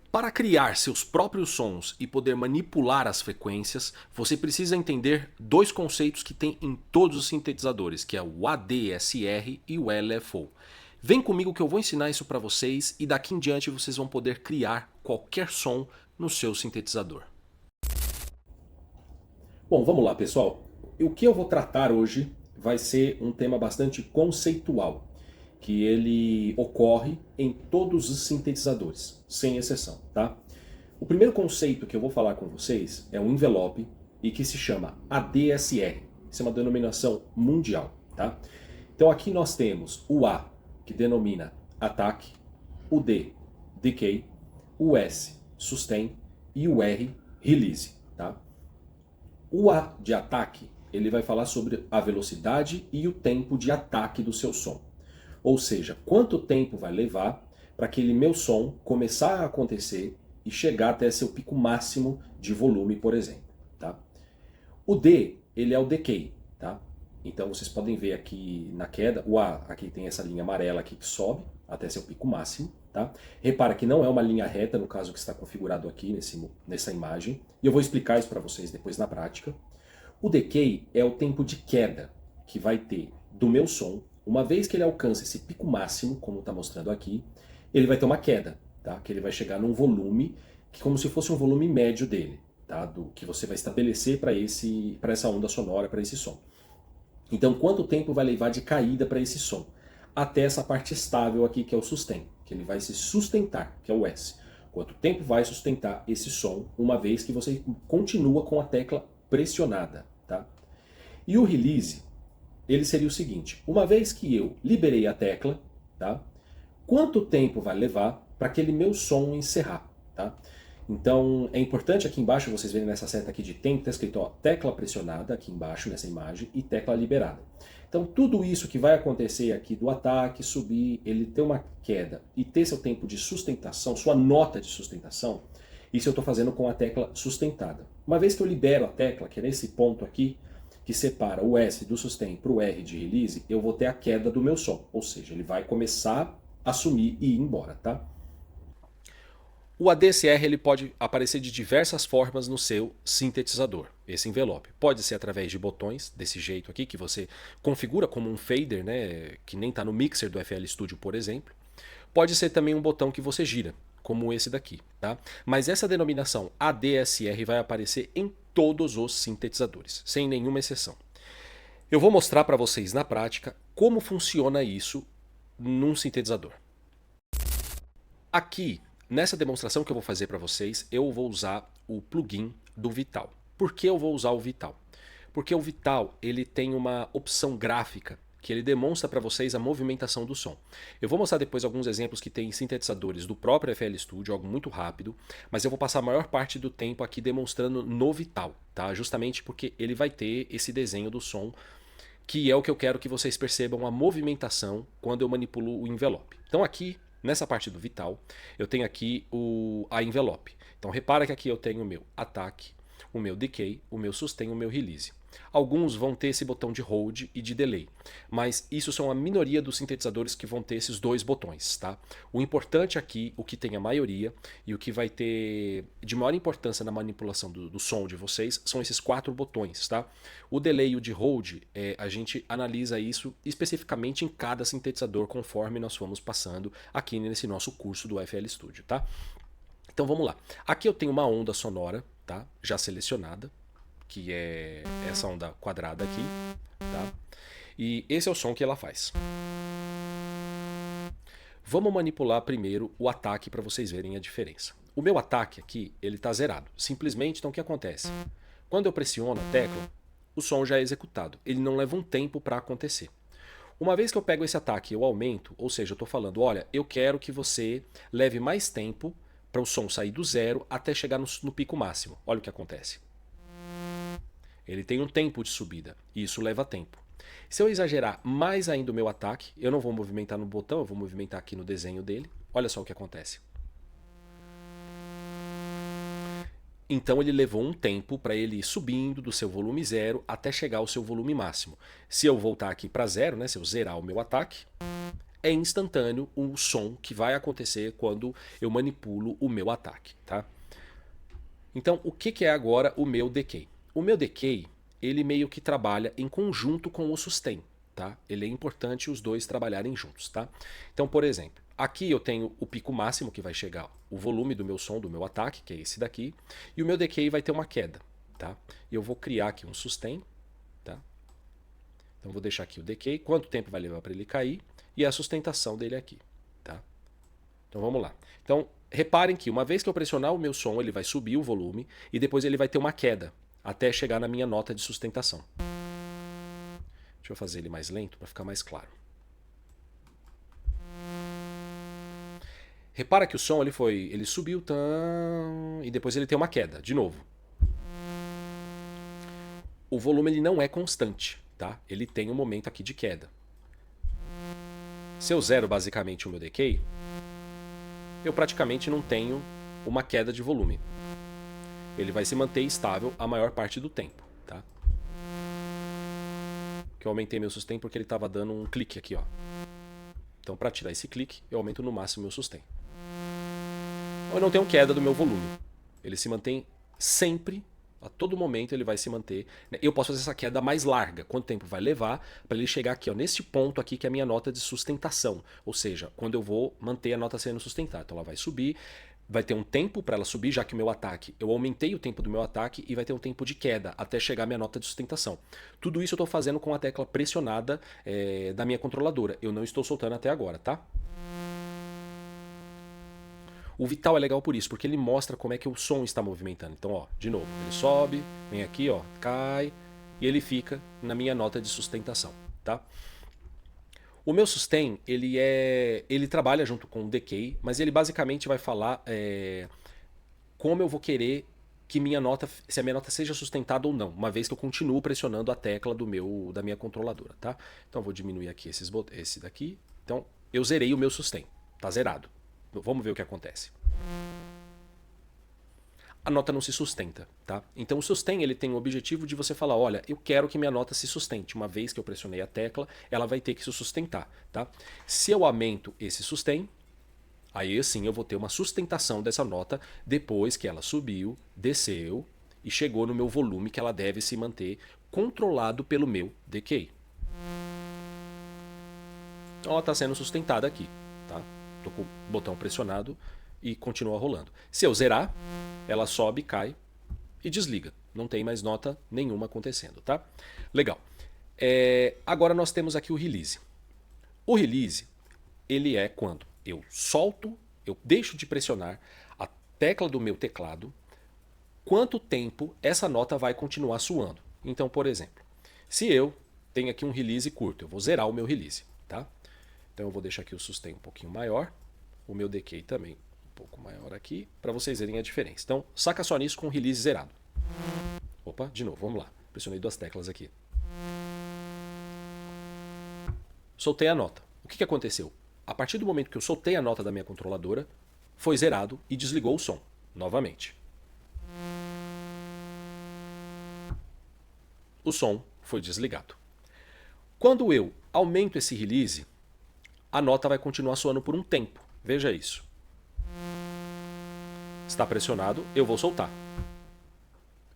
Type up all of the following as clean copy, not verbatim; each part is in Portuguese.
Para criar seus próprios sons e poder manipular as frequências, você precisa entender dois conceitos que tem em todos os sintetizadores, que é o ADSR e o LFO. Vem comigo que eu vou ensinar isso para vocês e daqui em diante vocês vão poder criar qualquer som no seu sintetizador. Bom, vamos lá, pessoal. O que eu vou tratar hoje vai ser um tema bastante conceitual, que ele ocorre em todos os sintetizadores, sem exceção, tá? O primeiro conceito que eu vou falar com vocês é um envelope e que se chama ADSR. Isso é uma denominação mundial, tá? Então aqui nós temos o A, que denomina ataque, o D, decay, o S, sustain e o R, release, tá? O A de ataque, ele vai falar sobre a velocidade e o tempo de ataque do seu som. Ou seja, quanto tempo vai levar para aquele meu som começar a acontecer e chegar até seu pico máximo de volume, por exemplo. Tá? O D, ele é o decay. Tá? Então vocês podem ver aqui na queda, o A aqui tem essa linha amarela aqui que sobe até seu pico máximo. Tá? Repara que não é uma linha reta, no caso que está configurado aqui nessa imagem. E eu vou explicar isso para vocês depois na prática. O decay é o tempo de queda que vai ter do meu som. Uma vez que ele alcança esse pico máximo, como está mostrando aqui, ele vai ter uma queda, tá? Que ele vai chegar num volume, que como se fosse um volume médio dele, tá? Do que você vai estabelecer para essa onda sonora, para esse som. Então, quanto tempo vai levar de caída para esse som? Até essa parte estável aqui, que é o sustain, que ele vai se sustentar, que é o S. Quanto tempo vai sustentar esse som, uma vez que você continua com a tecla pressionada, tá? E o release, ele seria o seguinte: uma vez que eu liberei a tecla, tá? Quanto tempo vai levar para aquele meu som encerrar, tá? Então é importante aqui embaixo vocês verem nessa seta aqui de tempo, está escrito ó, tecla pressionada aqui embaixo nessa imagem e tecla liberada. Então tudo isso que vai acontecer aqui do ataque, subir, ele ter uma queda e ter seu tempo de sustentação, sua nota de sustentação, isso eu estou fazendo com a tecla sustentada. Uma vez que eu libero a tecla, que é nesse ponto aqui, que separa o S do sustain para o R de release, eu vou ter a queda do meu som. Ou seja, ele vai começar a sumir e ir embora, tá? O ADSR ele pode aparecer de diversas formas no seu sintetizador, esse envelope. Pode ser através de botões, desse jeito aqui, que você configura como um fader, né, que nem está no mixer do FL Studio, por exemplo. Pode ser também um botão que você gira, como esse daqui. Tá? Mas essa denominação ADSR vai aparecer em todos os sintetizadores, sem nenhuma exceção. Eu vou mostrar para vocês na prática como funciona isso num sintetizador. Aqui, nessa demonstração que eu vou fazer para vocês, eu vou usar o plugin do Vital. Por que eu vou usar o Vital? Porque o Vital ele tem uma opção gráfica que ele demonstra para vocês a movimentação do som. Eu vou mostrar depois alguns exemplos que tem sintetizadores do próprio FL Studio, algo muito rápido, mas eu vou passar a maior parte do tempo aqui demonstrando no Vital, tá? Justamente porque ele vai ter esse desenho do som, que é o que eu quero que vocês percebam a movimentação quando eu manipulo o envelope. Então aqui, nessa parte do Vital, eu tenho aqui a envelope. Então repara que aqui eu tenho o meu ataque, o meu decay, o meu sustain, o meu release. Alguns vão ter esse botão de hold e de delay, mas isso são a minoria dos sintetizadores que vão ter esses dois botões, tá? O importante aqui, o que tem a maioria e o que vai ter de maior importância na manipulação do som de vocês são esses quatro botões, tá? O delay e o de hold, a gente analisa isso especificamente em cada sintetizador conforme nós fomos passando aqui nesse nosso curso do FL Studio, tá? Então vamos lá. Aqui eu tenho uma onda sonora, tá? Já selecionada, que é essa onda quadrada aqui, tá? E esse é o som que ela faz. Vamos manipular primeiro o ataque para vocês verem a diferença. O meu ataque aqui, ele está zerado. Simplesmente, então o que acontece? Quando eu pressiono a tecla, o som já é executado. Ele não leva um tempo para acontecer. Uma vez que eu pego esse ataque, eu aumento, ou seja, eu estou falando, olha, eu quero que você leve mais tempo para o som sair do zero até chegar no pico máximo. Olha o que acontece. Ele tem um tempo de subida e isso leva tempo. Se eu exagerar mais ainda o meu ataque, eu não vou movimentar no botão, eu vou movimentar aqui no desenho dele. Olha só o que acontece. Então ele levou um tempo para ele ir subindo do seu volume zero até chegar ao seu volume máximo. Se eu voltar aqui para zero, né, se eu zerar o meu ataque, é instantâneo o som que vai acontecer quando eu manipulo o meu ataque, tá? Então, o que é agora o meu decay? O meu decay, ele meio que trabalha em conjunto com o sustain, tá? Ele é importante os dois trabalharem juntos, tá? Então, por exemplo, aqui eu tenho o pico máximo que vai chegar o volume do meu som, do meu ataque, que é esse daqui, e o meu decay vai ter uma queda, tá? E eu vou criar aqui um sustain, tá? Então vou deixar aqui o decay, quanto tempo vai levar para ele cair, e a sustentação dele aqui, tá? Então vamos lá. Então, reparem que uma vez que eu pressionar o meu som, ele vai subir o volume e depois ele vai ter uma queda até chegar na minha nota de sustentação. Deixa eu fazer ele mais lento para ficar mais claro. Repara que o som ele subiu e depois ele tem uma queda, de novo. O volume ele não é constante, tá? Ele tem um momento aqui de queda. Se eu zero basicamente o meu decay, eu praticamente não tenho uma queda de volume. Ele vai se manter estável a maior parte do tempo, tá? Que eu aumentei meu sustain porque ele estava dando um clique aqui, ó. Então, para tirar esse clique, eu aumento no máximo meu sustain. Eu não tenho queda do meu volume. Ele se mantém sempre, a todo momento ele vai se manter. Eu posso fazer essa queda mais larga. Quanto tempo vai levar para ele chegar aqui, ó, nesse ponto aqui que é a minha nota de sustentação. Ou seja, quando eu vou manter a nota sendo sustentada. Então ela vai subir, vai ter um tempo para ela subir, já que o meu ataque, eu aumentei o tempo do meu ataque e vai ter um tempo de queda até chegar a minha nota de sustentação. Tudo isso eu estou fazendo com a tecla pressionada da minha controladora. Eu não estou soltando até agora, tá? O Vital é legal por isso, porque ele mostra como é que o som está movimentando. Então, ó, de novo, ele sobe, vem aqui, ó, cai, e ele fica na minha nota de sustentação, tá? O meu sustain, ele trabalha junto com o decay, mas ele basicamente vai falar como eu vou querer que minha nota, se a minha nota seja sustentada ou não, uma vez que eu continuo pressionando a tecla da minha controladora, tá? Então, eu vou diminuir aqui esse daqui. Então, eu zerei o meu sustain, tá zerado. Vamos ver o que acontece. A nota não se sustenta, tá? Então o sustain ele tem o objetivo de você falar, olha, eu quero que minha nota se sustente. Uma vez que eu pressionei a tecla, ela vai ter que se sustentar, tá? Se eu aumento esse sustain, aí sim eu vou ter uma sustentação dessa nota depois que ela subiu, desceu e chegou no meu volume que ela deve se manter controlado pelo meu decay. Então ela está sendo sustentada aqui, tá? Estou com o botão pressionado e continua rolando. Se eu zerar, ela sobe, cai e desliga. Não tem mais nota nenhuma acontecendo, tá? Legal. Agora nós temos aqui o release. O release, ele é quando eu solto, eu deixo de pressionar a tecla do meu teclado, quanto tempo essa nota vai continuar suando. Então, por exemplo, se eu tenho aqui um release curto, eu vou zerar o meu release, tá? Então eu vou deixar aqui o sustain um pouquinho maior, o meu decay também um pouco maior aqui, para vocês verem a diferença. Então, saca só nisso com o release zerado. Opa, de novo, vamos lá. Pressionei duas teclas aqui. Soltei a nota. O que aconteceu? A partir do momento que eu soltei a nota da minha controladora, foi zerado e desligou o som, novamente. O som foi desligado. Quando eu aumento esse release, a nota vai continuar soando por um tempo. Veja isso. Está pressionado, eu vou soltar.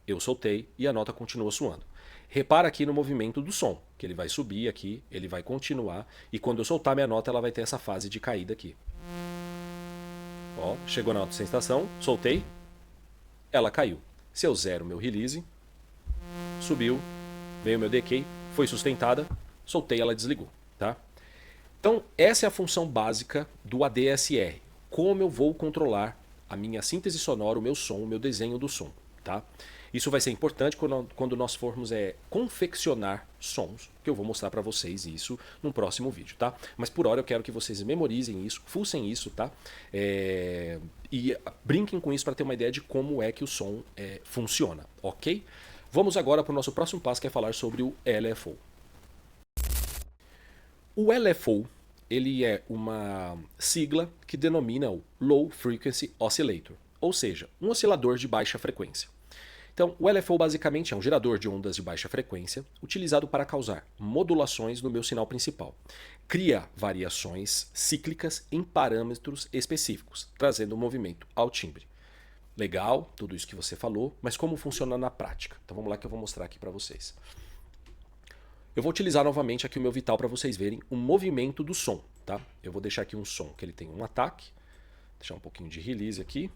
Eu soltei e a nota continua soando. Repara aqui no movimento do som, que ele vai subir aqui, ele vai continuar, e quando eu soltar minha nota, ela vai ter essa fase de caída aqui. Ó, chegou na nota de sustentação, soltei, ela caiu. Se eu zero meu release, subiu, veio meu decay, foi sustentada, soltei, ela desligou, tá? Então, essa é a função básica do ADSR. Como eu vou controlar a minha síntese sonora, o meu som, o meu desenho do som, tá? Isso vai ser importante quando nós formos confeccionar sons, que eu vou mostrar para vocês isso no próximo vídeo, tá? Mas por hora eu quero que vocês memorizem isso, fuçem isso, tá? E brinquem com isso para ter uma ideia de como é que o som funciona, ok? Vamos agora para o nosso próximo passo, que é falar sobre o LFO. O LFO, ele é uma sigla que denomina o Low Frequency Oscillator, ou seja, um oscilador de baixa frequência. Então, o LFO basicamente é um gerador de ondas de baixa frequência utilizado para causar modulações no meu sinal principal. Cria variações cíclicas em parâmetros específicos, trazendo o movimento ao timbre. Legal, tudo isso que você falou, mas como funciona na prática? Então vamos lá que eu vou mostrar aqui para vocês. Eu vou utilizar novamente aqui o meu Vital para vocês verem o movimento do som, tá? Eu vou deixar aqui um som que ele tem um ataque, deixar um pouquinho de release aqui.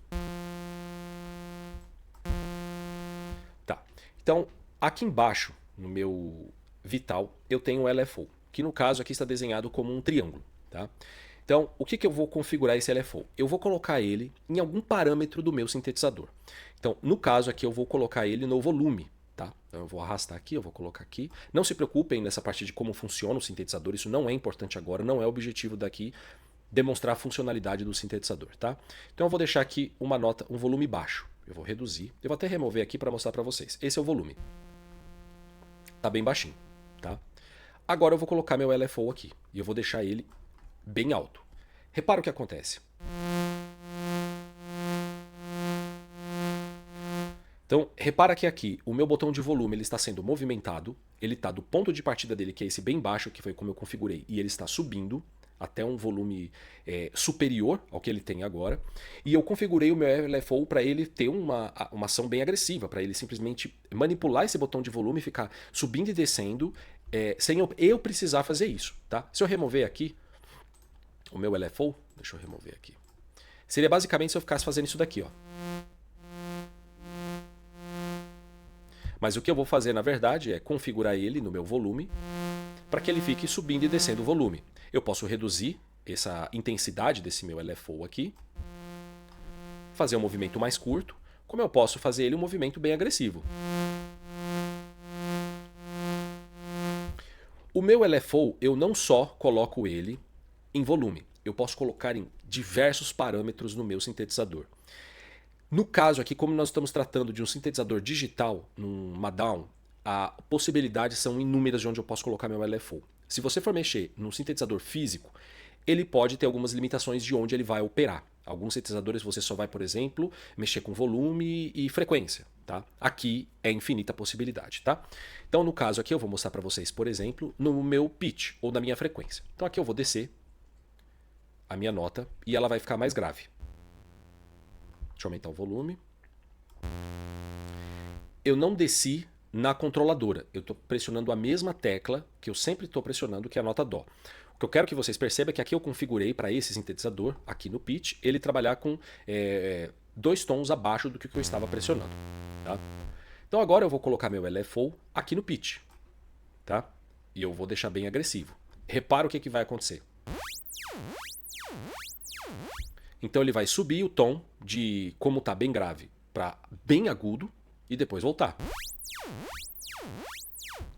Tá, então aqui embaixo no meu Vital eu tenho o LFO, que no caso aqui está desenhado como um triângulo, tá? Então, o que eu vou configurar esse LFO? Eu vou colocar ele em algum parâmetro do meu sintetizador. Então, no caso aqui, eu vou colocar ele no volume. Tá? Então, eu vou arrastar aqui, eu vou colocar aqui. Não se preocupem nessa parte de como funciona o sintetizador, isso não é importante agora, não é o objetivo daqui demonstrar a funcionalidade do sintetizador. Tá? Então, eu vou deixar aqui uma nota, um volume baixo. Eu vou reduzir, eu vou até remover aqui para mostrar para vocês. Esse é o volume. Tá bem baixinho. Tá? Agora eu vou colocar meu LFO aqui e eu vou deixar ele bem alto. Repara o que acontece. Então, repara que aqui o meu botão de volume ele está sendo movimentado, ele está do ponto de partida dele, que é esse bem baixo, que foi como eu configurei, e ele está subindo até um volume superior ao que ele tem agora. E eu configurei o meu LFO para ele ter uma ação bem agressiva, para ele simplesmente manipular esse botão de volume e ficar subindo e descendo sem eu precisar fazer isso. Tá? Se eu remover aqui o meu LFO, deixa eu remover aqui, seria basicamente se eu ficasse fazendo isso daqui, ó. Mas o que eu vou fazer, na verdade, é configurar ele no meu volume para que ele fique subindo e descendo o volume. Eu posso reduzir essa intensidade desse meu LFO aqui, fazer um movimento mais curto, como eu posso fazer ele um movimento bem agressivo. O meu LFO, eu não só coloco ele em volume, eu posso colocar em diversos parâmetros no meu sintetizador. No caso aqui, como nós estamos tratando de um sintetizador digital, numa DAW, as possibilidades são inúmeras de onde eu posso colocar meu LFO. Se você for mexer num sintetizador físico, ele pode ter algumas limitações de onde ele vai operar. Alguns sintetizadores você só vai, por exemplo, mexer com volume e frequência. Tá? Aqui é infinita possibilidade. Tá? Então, no caso aqui, eu vou mostrar para vocês, por exemplo, no meu pitch ou na minha frequência. Então aqui eu vou descer a minha nota e ela vai ficar mais grave. Deixa eu aumentar o volume. Eu não desci na controladora. Eu estou pressionando a mesma tecla que eu sempre estou pressionando, que é a nota Dó. O que eu quero que vocês percebam é que aqui eu configurei para esse sintetizador, aqui no pitch, ele trabalhar com 2 tons abaixo do que eu estava pressionando. Tá? Então agora eu vou colocar meu LFO aqui no pitch. Tá? E eu vou deixar bem agressivo. Repara o que vai acontecer. Então ele vai subir o tom de como está bem grave para bem agudo e depois voltar.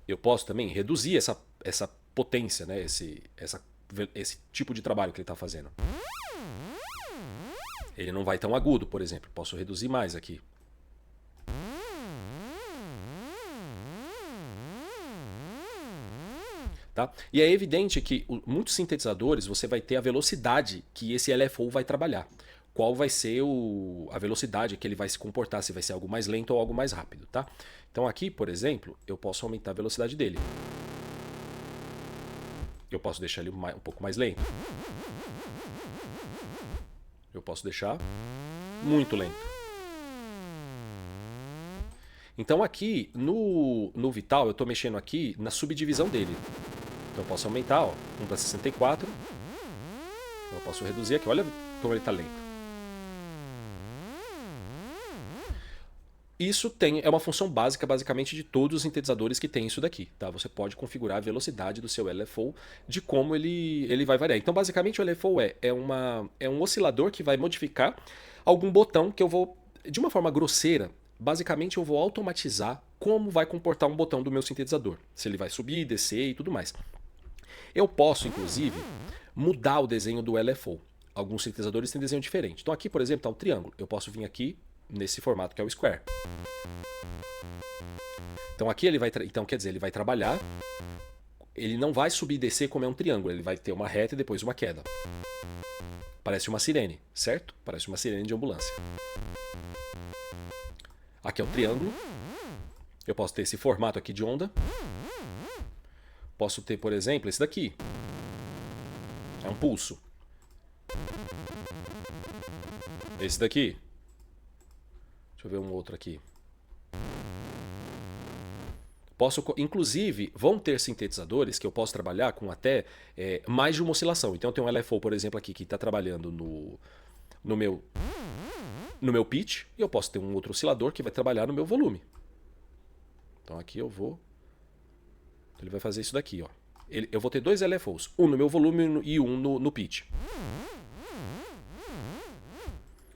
Eu posso também reduzir essa potência, né? esse tipo de trabalho que ele está fazendo. Ele não vai tão agudo, por exemplo. Posso reduzir mais aqui. Tá? E é evidente que muitos sintetizadores você vai ter a velocidade que esse LFO vai trabalhar. Qual vai ser a velocidade que ele vai se comportar, se vai ser algo mais lento ou algo mais rápido. Tá? Então aqui, por exemplo, eu posso aumentar a velocidade dele. Eu posso deixar ele um pouco mais lento. Eu posso deixar muito lento. Então aqui no Vital eu estou mexendo aqui na subdivisão dele. Então eu posso aumentar, ó, 1 para 64. Eu posso reduzir aqui, olha como ele está lento. Isso é uma função básica, basicamente, de todos os sintetizadores que tem isso daqui. Tá? Você pode configurar a velocidade do seu LFO de como ele vai variar. Então, basicamente, o LFO é um oscilador que vai modificar algum botão que eu vou, de uma forma grosseira, basicamente eu vou automatizar como vai comportar um botão do meu sintetizador. Se ele vai subir, descer e tudo mais. Eu posso, inclusive, mudar o desenho do LFO. Alguns sintetizadores têm desenho diferente. Então aqui, por exemplo, está um triângulo. Eu posso vir aqui nesse formato que é o square. Então aqui ele vai, quer dizer, ele vai trabalhar. Ele não vai subir e descer como é um triângulo. Ele vai ter uma reta e depois uma queda. Parece uma sirene, certo? Parece uma sirene de ambulância. Aqui é o triângulo. Eu posso ter esse formato aqui de onda. Posso ter, por exemplo, esse daqui. É um pulso. Esse daqui. Deixa eu ver um outro aqui. Inclusive, vão ter sintetizadores que eu posso trabalhar com até mais de uma oscilação. Então eu tenho um LFO, por exemplo, aqui que está trabalhando no meu pitch, e eu posso ter um outro oscilador que vai trabalhar no meu volume. Então aqui eu vou... Ele vai fazer isso daqui, ó. Eu vou ter dois LFOs, um no meu volume e um no pitch.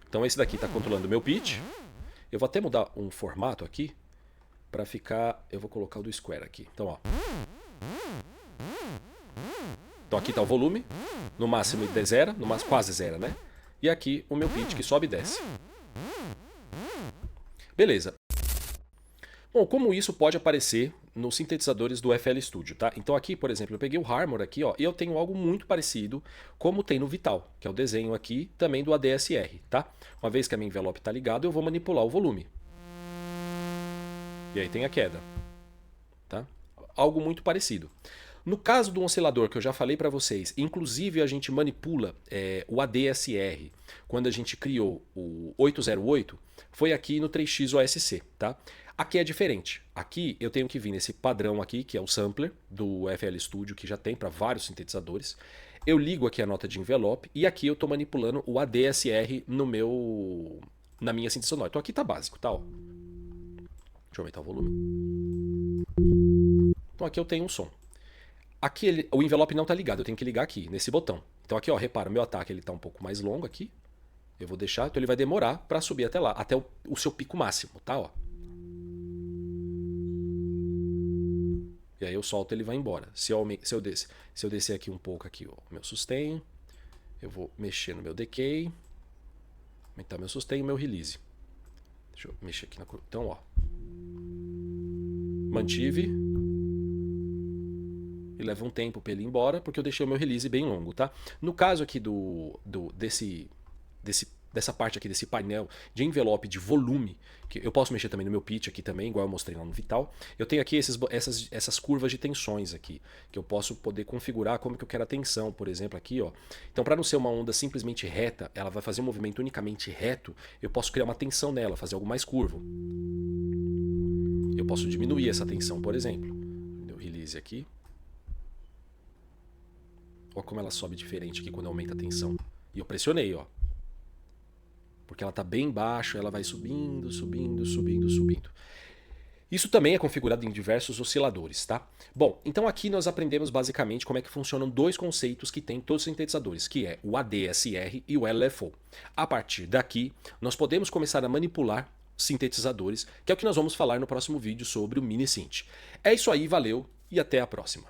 Então esse daqui está controlando o meu pitch. Eu vou até mudar um formato aqui para ficar... Eu vou colocar o do square aqui. Então, ó. Então aqui está o volume, no máximo de zero, no máximo quase zero, né? E aqui o meu pitch que sobe e desce. Beleza. Bom, como isso pode aparecer nos sintetizadores do FL Studio, tá? Então aqui, por exemplo, eu peguei o Harmor aqui, ó, e eu tenho algo muito parecido como tem no Vital, que é o desenho aqui também do ADSR, tá? Uma vez que a minha envelope está ligada, eu vou manipular o volume. E aí tem a queda, tá? Algo muito parecido. No caso do oscilador que eu já falei para vocês, inclusive a gente manipula o ADSR quando a gente criou o 808, foi aqui no 3x OSC, tá? Aqui é diferente. Aqui eu tenho que vir nesse padrão aqui, que é o sampler do FL Studio, que já tem para vários sintetizadores. Eu ligo aqui a nota de envelope e aqui eu estou manipulando o ADSR na minha síntese sonora. Então aqui tá básico, tá? Ó. Deixa eu aumentar o volume. Então aqui eu tenho um som. Aqui o envelope não está ligado, eu tenho que ligar aqui, nesse botão. Então aqui, ó, repara, meu ataque ele está um pouco mais longo aqui. Eu vou deixar, então ele vai demorar para subir até lá, até o seu pico máximo, tá? Ó. E aí eu solto, ele vai embora. Se eu descer aqui um pouco aqui, ó, o meu sustain, eu vou mexer no meu decay, aumentar meu sustain e meu release. Deixa eu mexer aqui na curva. Então, ó. Mantive. E leva um tempo para ele ir embora, porque eu deixei o meu release bem longo, tá? No caso aqui dessa parte aqui, desse painel de envelope de volume, que eu posso mexer também no meu pitch aqui também, igual eu mostrei lá no Vital. Eu tenho aqui essas curvas de tensões aqui, que eu posso poder configurar como que eu quero a tensão, por exemplo, aqui, ó. Então, para não ser uma onda simplesmente reta, ela vai fazer um movimento unicamente reto, eu posso criar uma tensão nela, fazer algo mais curvo. Eu posso diminuir essa tensão, por exemplo. Deu release aqui. Olha como ela sobe diferente aqui quando aumenta a tensão. E eu pressionei, ó. Porque ela está bem baixo, ela vai subindo, subindo, subindo, subindo. Isso também é configurado em diversos osciladores, tá? Bom, então aqui nós aprendemos basicamente como é que funcionam dois conceitos que tem em todos os sintetizadores, que é o ADSR e o LFO. A partir daqui, nós podemos começar a manipular sintetizadores, que é o que nós vamos falar no próximo vídeo sobre o Mini Synth. É isso aí, valeu e até a próxima.